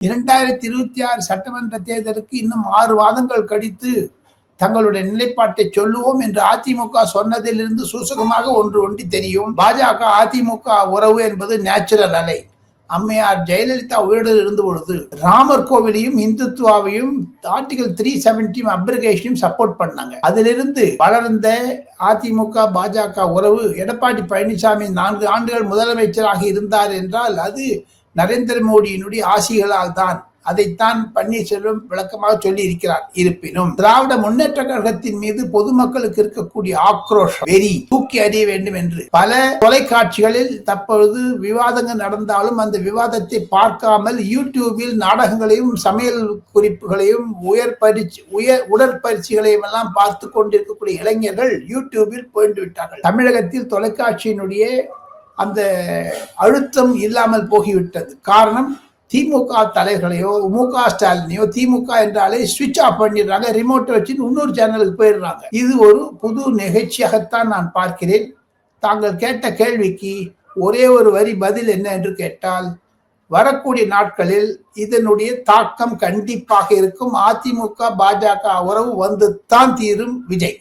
2026 சட்டமன்ற தேர்தலுக்கு இன்னும் 6 மாதங்கள் கழித்து தங்களுடைய நிலைப்பாட்டை சொல்லுவோம் என்று அதிமுக சொன்னதிலிருந்து சூசகமாக ஒன்று தெரியும். பாஜக அதிமுக உறவு என்பது நேச்சுரல் அலை. அம்மையார் ஜெயலலிதா உயிரில் இருந்த பொழுது ராமர் கோவிலையும் இந்துத்துவாவையும் ஆர்டிகல் 370 அப்ரிகேஷனையும் சப்போர்ட் பண்ணாங்க. அதிலிருந்து வளர்ந்த அதிமுக பாஜக உறவு எடப்பாடி பழனிசாமி 4 ஆண்டுகள் முதலமைச்சராக இருந்தார் என்றால் அது நரேந்திர மோடியினுடைய ஆசிகளால் தான். அதைத்தான் பன்னீர்செல்வம் விளக்கமாக சொல்லி இருக்கிறார். இருப்பினும் திராவிட முன்னேற்ற கழகத்தின் மீது பொதுமக்களுக்கு இருக்கக்கூடிய ஆக்ரோஷம் வெறி தூக்கி அறிய வேண்டும் என்று பல தொலைக்காட்சிகளில் தற்பொழுது விவாதங்கள் நடந்தாலும் அந்த விவாதத்தை பார்க்காமல் யூடியூபில் நாடகங்களையும் சமையல் குறிப்புகளையும் உடற்பயிற்சிகளையும் எல்லாம் பார்த்து கொண்டிருக்கக்கூடிய இளைஞர்கள் யூடியூபில் போய்ந்து விட்டார்கள். தமிழகத்தில் தொலைக்காட்சியினுடைய அந்த அழுத்தம் இல்லாமல் போகிவிட்டது. காரணம், திமுக தலைவர்களையோ மு.க. ஸ்டாலினையோ திமுக என்றாலே ஸ்விட்ச் ஆஃப் பண்ணிடுறாங்க, ரிமோட்டை வச்சு இன்னொரு சேனலுக்கு போயிடுறாங்க. இது ஒரு புது நிகழ்ச்சியாகத்தான் நான் பார்க்கிறேன். தாங்கள் கேட்ட கேள்விக்கு ஒரே ஒரு வரி பதில் என்ன என்று கேட்டால், வரக்கூடிய நாட்களில் இதனுடைய தாக்கம் கண்டிப்பாக இருக்கும். அதிமுக பாஜக உறவு வந்து தான் தீரும். விஜய்.